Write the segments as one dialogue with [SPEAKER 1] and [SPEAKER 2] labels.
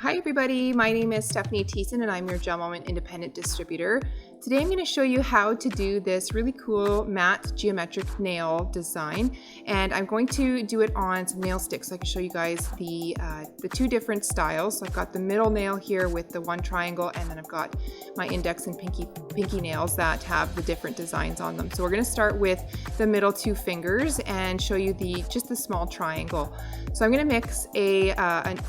[SPEAKER 1] Hi everybody, my name is Stephanie Thiessen and I'm your Gel Moment Independent Distributor. Today I'm going to show you how to do this really cool matte geometric nail design, and I'm going to do it on some nail sticks so I can show you guys the two different styles. So I've got the middle nail here with the one triangle, and then I've got my index and pinky nails that have the different designs on them. So we're going to start with the middle two fingers and show you just the small triangle. So I'm going to mix a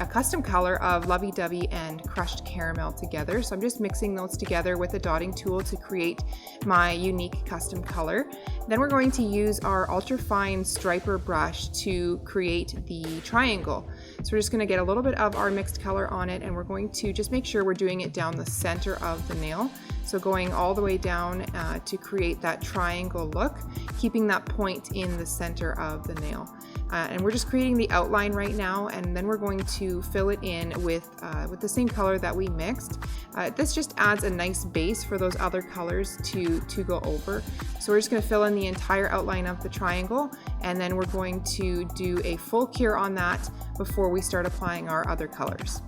[SPEAKER 1] custom color of Lovey Dovey and crushed caramel together. So I'm just mixing those together with a dotting tool to create my unique custom color. Then we're going to use our ultra fine striper brush to create the triangle. So we're just going to get a little bit of our mixed color on it, and we're going to just make sure we're doing it down the center of the nail. So going all the way down to create that triangle look, keeping that point in the center of the nail. And we're just creating the outline right now, and then we're going to fill it in with the same color that we mixed. This just adds a nice base for those other colors to go over. So we're just going to fill in the entire outline of the triangle, and then we're going to do a full cure on that before we start applying our other colors.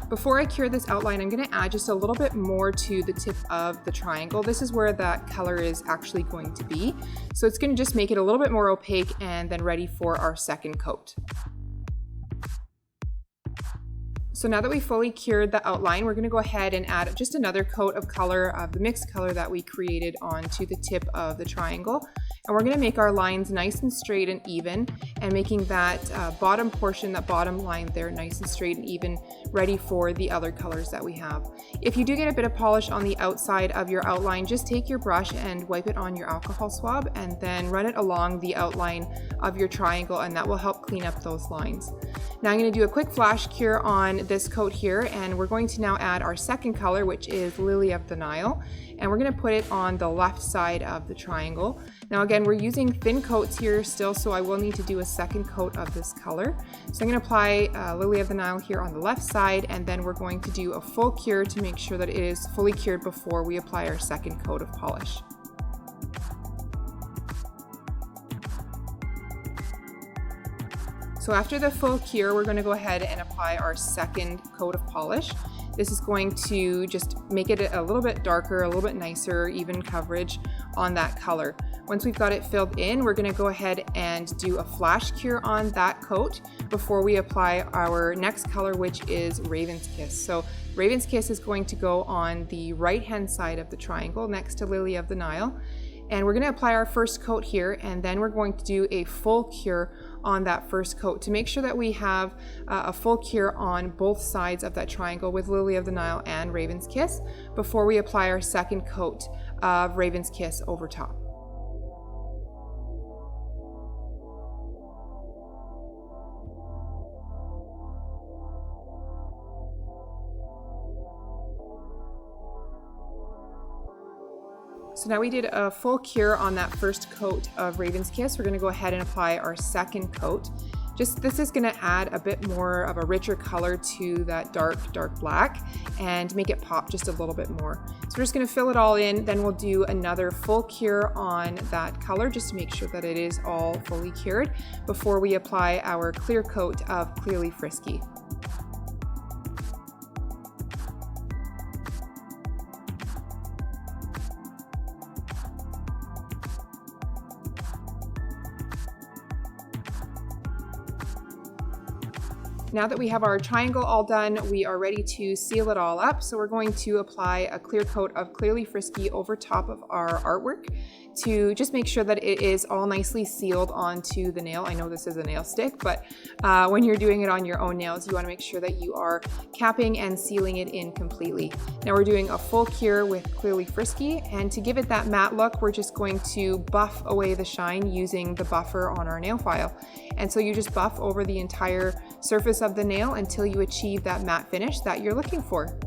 [SPEAKER 1] Before I cure this outline, I'm going to add just a little bit more to the tip of the triangle. This is where that color is actually going to be. So it's going to just make it a little bit more opaque and then ready for our second coat. So now that we fully cured the outline, we're going to go ahead and add just another coat of color of the mixed color that we created onto the tip of the triangle. And we're going to make our lines nice and straight and even, and making that bottom portion, that bottom line there, nice and straight and even, ready for the other colors that we have. If you do get a bit of polish on the outside of your outline, just take your brush and wipe it on your alcohol swab and then run it along the outline of your triangle, and that will help clean up those lines. Now I'm going to do a quick flash cure on this coat here, and we're going to now add our second color, which is Lily of the Nile, and we're going to put it on the left side of the triangle. Now again, we're using thin coats here still, so I will need to do a second coat of this color. So I'm going to apply Lily of the Nile here on the left side, and then we're going to do a full cure to make sure that it is fully cured before we apply our second coat of polish. So after the full cure, we're going to go ahead and apply our second coat of polish. This is going to just make it a little bit darker, a little bit nicer, even coverage on that color. Once we've got it filled in, we're going to go ahead and do a flash cure on that coat before we apply our next color, which is Raven's Kiss. So Raven's Kiss is going to go on the right-hand side of the triangle next to Lily of the Nile. And we're going to apply our first coat here, and then we're going to do a full cure on that first coat to make sure that we have a full cure on both sides of that triangle with Lily of the Nile and Raven's Kiss before we apply our second coat of Raven's Kiss over top. So now we did a full cure on that first coat of Raven's Kiss. We're going to go ahead and apply our second coat. This is going to add a bit more of a richer color to that dark black and make it pop just a little bit more. So we're just going to fill it all in, then we'll do another full cure on that color just to make sure that it is all fully cured before we apply our clear coat of Clearly Frisky. Now that we have our triangle all done, we are ready to seal it all up. So we're going to apply a clear coat of Clearly Frisky over top of our artwork to just make sure that it is all nicely sealed onto the nail. I know this is a nail stick, but when you're doing it on your own nails, you want to make sure that you are capping and sealing it in completely. Now we're doing a full cure with Clearly Frisky, and to give it that matte look, we're just going to buff away the shine using the buffer on our nail file. And so you just buff over the entire surface of the nail until you achieve that matte finish that you're looking for.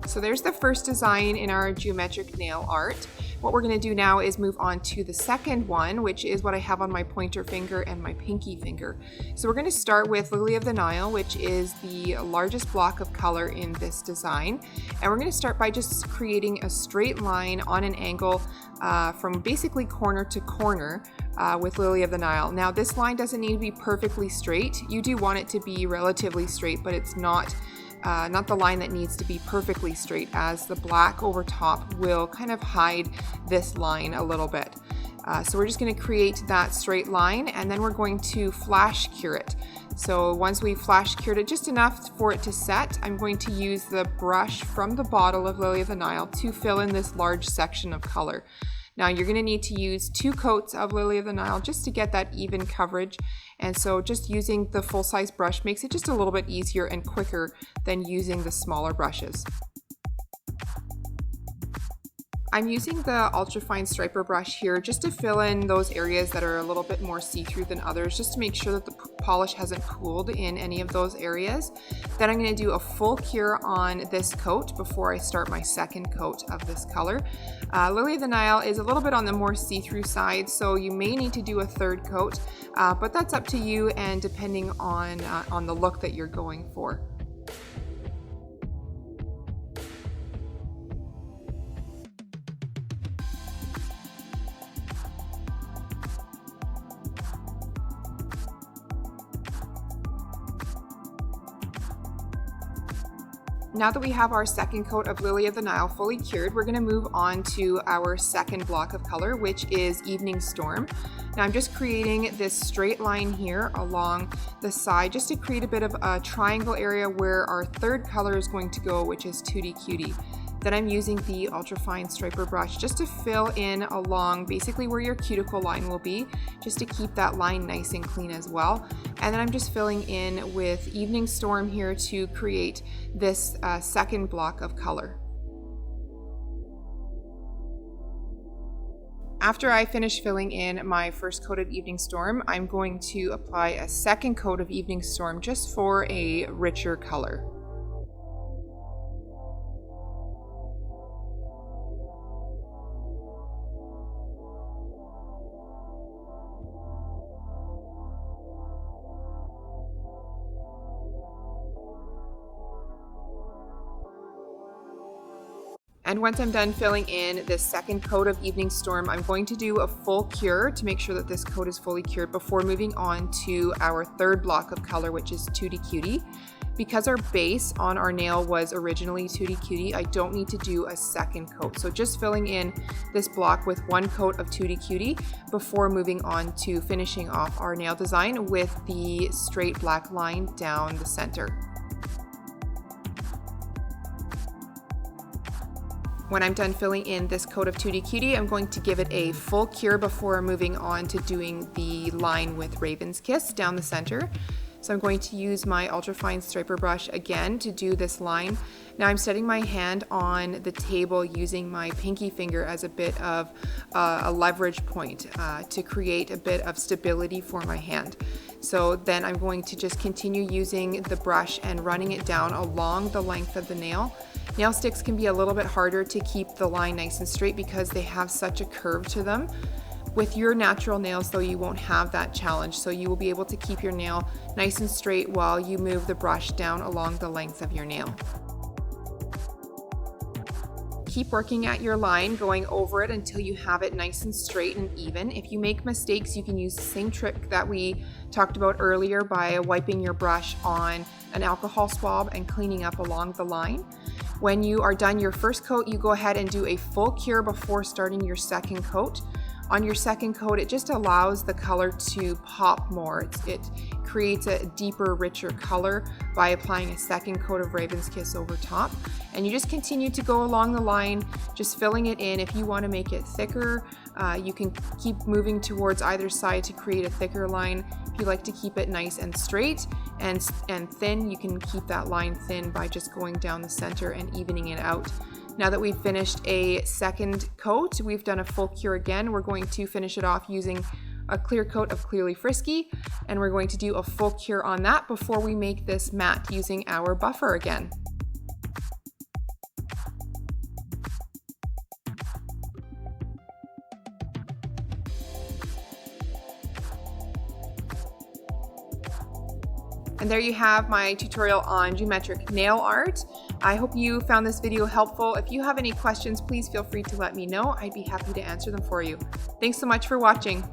[SPEAKER 1] So there's the first design in our geometric nail art. What we're going to do now is move on to the second one, which is what I have on my pointer finger and my pinky finger. So we're going to start with Lily of the Nile, which is the largest block of color in this design. And we're going to start by just creating a straight line on an angle from basically corner to corner with Lily of the Nile. Now this line doesn't need to be perfectly straight. You do want it to be relatively straight, but it's not the line that needs to be perfectly straight, as the black over top will kind of hide this line a little bit. So we're just going to create that straight line, and then we're going to flash cure it. So once we flash cured it just enough for it to set, I'm going to use the brush from the bottle of Lily of the Nile to fill in this large section of color. Now you're going to need to use 2 coats of Lily of the Nile just to get that even coverage. And so just using the full-size brush makes it just a little bit easier and quicker than using the smaller brushes. I'm using the ultrafine striper brush here just to fill in those areas that are a little bit more see-through than others, just to make sure that the polish hasn't pooled in any of those areas. Then I'm going to do a full cure on this coat before I start my second coat of this color. Lily of the Nile is a little bit on the more see-through side, so you may need to do a third coat, but that's up to you and depending on the look that you're going for. Now that we have our second coat of Lily of the Nile fully cured, we're going to move on to our second block of color, which is Evening Storm. Now I'm just creating this straight line here along the side just to create a bit of a triangle area where our third color is going to go, which is Tutti Cutie. Then I'm using the ultrafine striper brush just to fill in along basically where your cuticle line will be, just to keep that line nice and clean as well. And then I'm just filling in with Evening Storm here to create this second block of color. After I finish filling in my first coat of Evening Storm, I'm going to apply a second coat of Evening Storm just for a richer color. And once I'm done filling in this second coat of Evening Storm, I'm going to do a full cure to make sure that this coat is fully cured before moving on to our third block of color, which is Tutti Cutie. Because our base on our nail was originally Tutti Cutie, I don't need to do a second coat. So just filling in this block with 1 coat of Tutti Cutie before moving on to finishing off our nail design with the straight black line down the center. When I'm done filling in this coat of Tutti Cutie, I'm going to give it a full cure before moving on to doing the line with Raven's Kiss down the center. So I'm going to use my ultrafine striper brush again to do this line. Now I'm setting my hand on the table using my pinky finger as a bit of a leverage point to create a bit of stability for my hand. So then I'm going to just continue using the brush and running it down along the length of the nail. Nail sticks can be a little bit harder to keep the line nice and straight because they have such a curve to them. With your natural nails though, you won't have that challenge, so you will be able to keep your nail nice and straight while you move the brush down along the length of your nail. Keep working at your line, going over it until you have it nice and straight and even. If you make mistakes, you can use the same trick that we talked about earlier by wiping your brush on an alcohol swab and cleaning up along the line. When you are done your first coat, you go ahead and do a full cure before starting your second coat. On your second coat, it just allows the color to pop more. It creates a deeper, richer color by applying a second coat of Raven's Kiss over top. And you just continue to go along the line, just filling it in. If you want to make it thicker, you can keep moving towards either side to create a thicker line. If you like to keep it nice and straight and thin, you can keep that line thin by just going down the center and evening it out. Now that we've finished a second coat, we've done a full cure again. We're going to finish it off using a clear coat of Clearly Frisky, and we're going to do a full cure on that before we make this matte using our buffer again. And there you have my tutorial on geometric nail art. I hope you found this video helpful. If you have any questions, please feel free to let me know. I'd be happy to answer them for you. Thanks so much for watching.